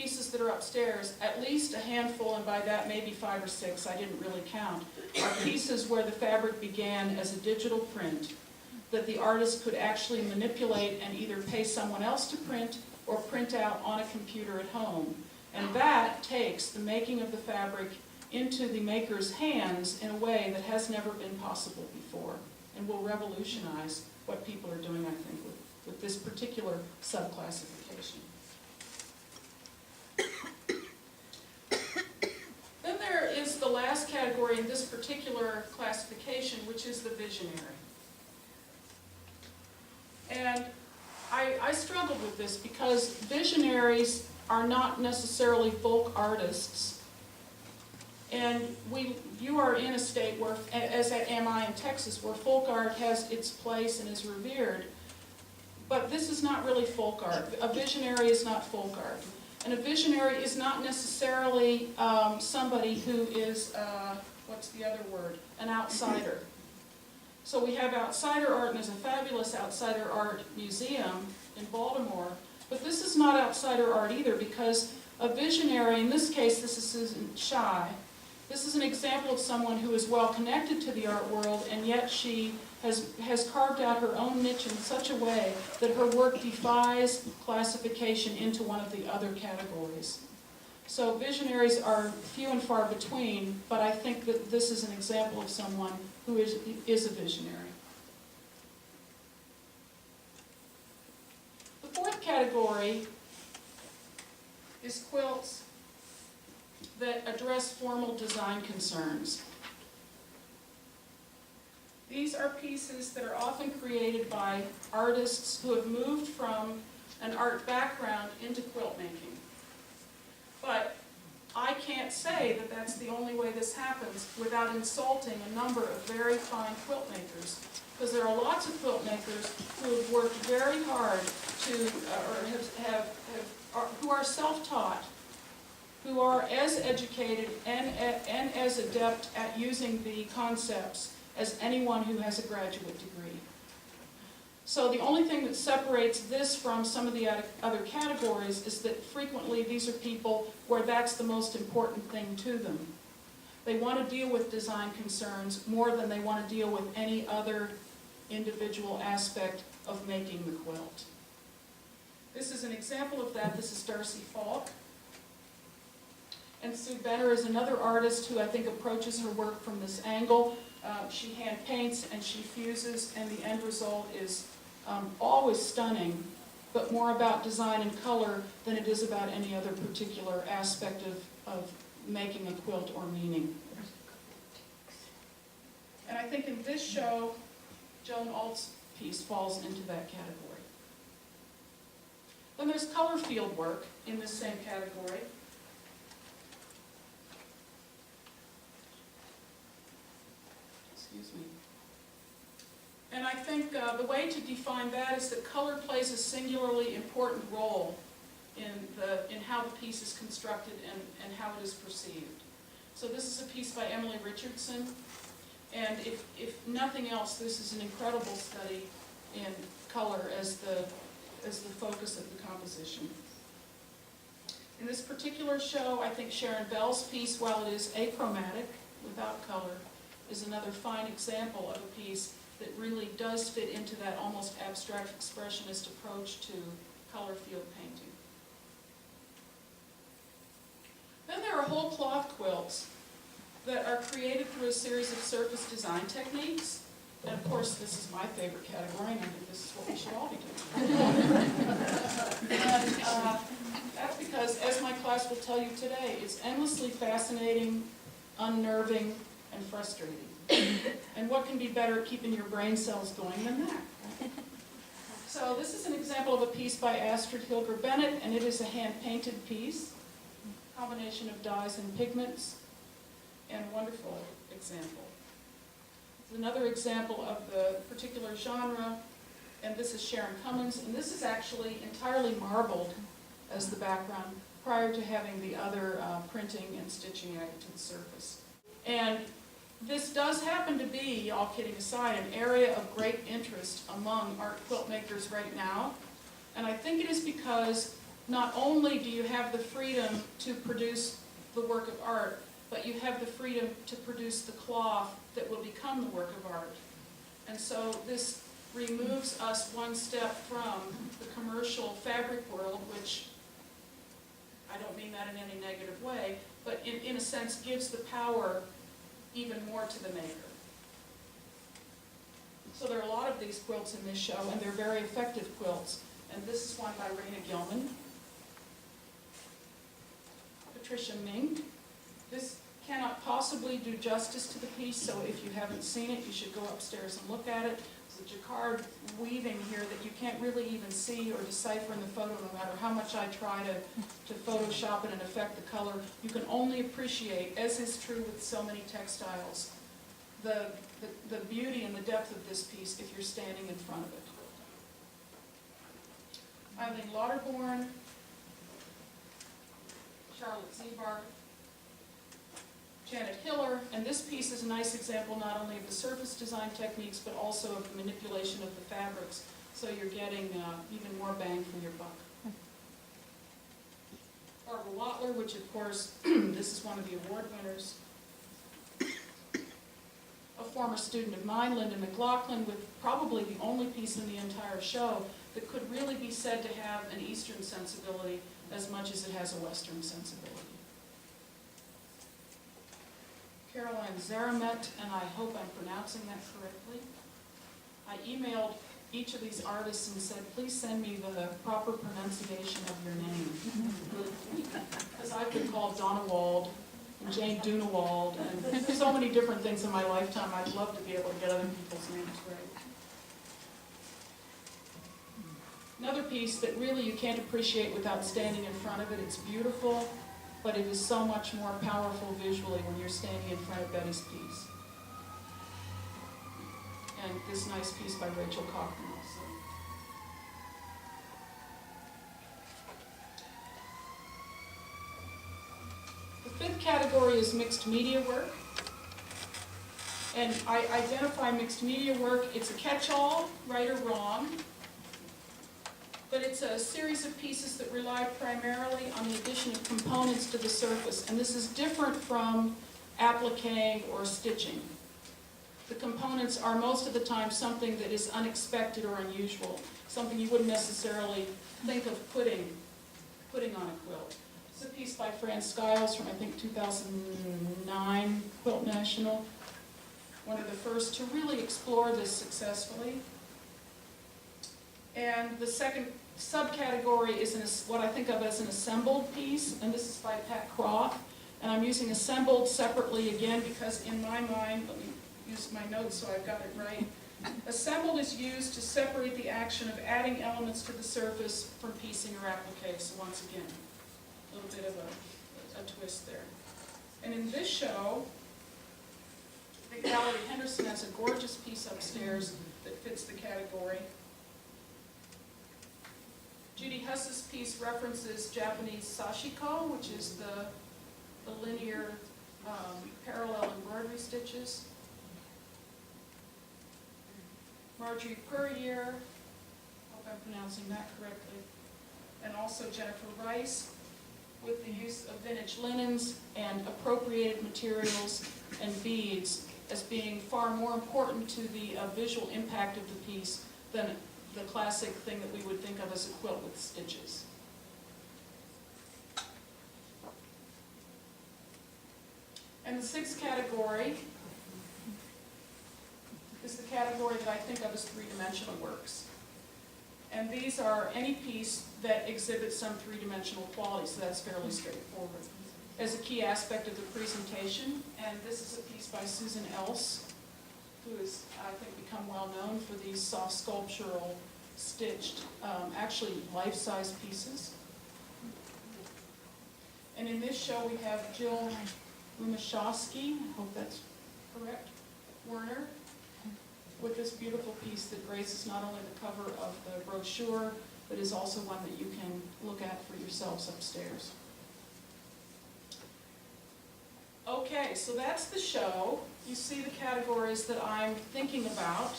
pieces that are upstairs, at least a handful, and by that maybe 5 or 6, I didn't really count, are pieces where the fabric began as a digital print that the artist could actually manipulate and either pay someone else to print or print out on a computer at home. And that takes the making of the fabric into the maker's hands in a way that has never been possible before, and will revolutionize what people are doing, I think, with this particular subclassification. Then there is the last category in this particular classification, which is the visionary. And I struggled with this because visionaries are not necessarily folk artists. And you are in a state where, as am I in Texas, where folk art has its place and is revered. But this is not really folk art. A visionary is not folk art. And a visionary is not necessarily somebody who is, what's the other word, an outsider. So we have outsider art, and there's a fabulous outsider art museum in Baltimore. But this is not outsider art either, because a visionary, in this case, this is Susan Shy. This is an example of someone who is well connected to the art world, and yet she has carved out her own niche in such a way that her work defies classification into one of the other categories. So visionaries are few and far between, but I think that this is an example of someone who is a visionary. The fourth category is quilts that address formal design concerns. These are pieces that are often created by artists who have moved from an art background into quilt making. But I can't say that that's the only way this happens without insulting a number of very fine quilt makers, because there are lots of quilt makers who have worked very hard to, who are self-taught, who are as educated and as adept at using the concepts as anyone who has a graduate degree. So the only thing that separates this from some of the other categories is that frequently these are people where that's the most important thing to them. They want to deal with design concerns more than they want to deal with any other individual aspect of making the quilt. This is an example of that. This is Darcy Falk. And Sue Benner is another artist who I think approaches her work from this angle. She hand paints and she fuses, and the end result is always stunning, but more about design and color than it is about any other particular aspect of making a quilt or meaning. And I think in this show, Joan Alt's piece falls into that category. Then there's color field work in this same category. Excuse me. And I think the way to define that is that color plays a singularly important role in how the piece is constructed and how it is perceived. So this is a piece by Emily Richardson, and if nothing else, this is an incredible study in color as the focus of the composition. In this particular show, I think Sharon Bell's piece, while it is achromatic, without color, is another fine example of a piece that really does fit into that almost abstract expressionist approach to color field painting. Then there are whole cloth quilts that are created through a series of surface design techniques. And of course, this is my favorite category, and I think this is what we should all be doing. And that's because, as my class will tell you today, it's endlessly fascinating, unnerving, and frustrating. And what can be better at keeping your brain cells going than that? Right? So this is an example of a piece by Astrid Hilger Bennett, and it is a hand-painted piece, combination of dyes and pigments, and a wonderful example. It's another example of the particular genre, and this is Sharon Cummins, and this is actually entirely marbled as the background prior to having the other printing and stitching added to the surface. And this does happen to be, all kidding aside, an area of great interest among art quilt makers right now. And I think it is because not only do you have the freedom to produce the work of art, but you have the freedom to produce the cloth that will become the work of art. And so this removes us one step from the commercial fabric world, which I don't mean that in any negative way, but in a sense gives the power even more to the maker. So there are a lot of these quilts in this show, and they're very effective quilts. And this is one by Raina Gilman. Patricia Mink. This cannot possibly do justice to the piece, so if you haven't seen it, you should go upstairs and look at it. It's a jacquard weaving here that you can't really even see or decipher in the photo, no matter how much I try to Photoshop it and affect the color. You can only appreciate, as is true with so many textiles, the beauty and the depth of this piece if you're standing in front of it. Eileen Lauterborn, Charlotte Zebar, Janet Hiller, and this piece is a nice example not only of the surface design techniques, but also of the manipulation of the fabrics, so you're getting even more bang for your buck. Barbara Wattler, which of course, this is one of the award winners. A former student of mine, Linda McLaughlin, with probably the only piece in the entire show that could really be said to have an Eastern sensibility as much as it has a Western sensibility. Caroline Zaramet, and I hope I'm pronouncing that correctly. I emailed each of these artists and said, please send me the proper pronunciation of your name. Because I've been called Dunnewold and Jane Dunnewold, and so many different things in my lifetime. I'd love to be able to get other people's names right. Another piece that really you can't appreciate without standing in front of it. It's beautiful, but it is so much more powerful visually when you're standing in front of Betty's piece. And this nice piece by Rachel Cochran also. The fifth category is mixed media work. And I identify mixed media work, it's a catch-all, right or wrong, but it's a series of pieces that rely primarily on the addition of components to the surface. And this is different from appliquing or stitching. The components are most of the time something that is unexpected or unusual, something you wouldn't necessarily think of putting on a quilt. It's a piece by Fran Skiles from, I think, 2009 Quilt National, one of the first to really explore this successfully. And the second subcategory is what I think of as an assembled piece, and this is by Pat Croft. And I'm using assembled separately again because in my mind, let me use my notes so I've got it right. Assembled is used to separate the action of adding elements to the surface from piecing or applique. So once again, a little bit of a twist there. And in this show, I think Valerie Henderson has a gorgeous piece upstairs that fits the category. Judy Huss's piece references Japanese sashiko, which is the linear parallel embroidery stitches. Marjorie Purrier, hope I'm pronouncing that correctly, and also Jennifer Rice, with the use of vintage linens and appropriated materials and beads as being far more important to the visual impact of the piece than the classic thing that we would think of as a quilt with stitches. And the sixth category is the category that I think of as three-dimensional works. And these are any piece that exhibits some three-dimensional quality, so that's fairly straightforward. As a key aspect of the presentation, and this is a piece by Susan Else, who has, I think, become well known for these soft sculptural stitched, actually life-size pieces. And in this show we have Jill Rumashowski, I hope that's correct, Werner, with this beautiful piece that graces not only the cover of the brochure, but is also one that you can look at for yourselves upstairs. Okay, so that's the show. You see the categories that I'm thinking about.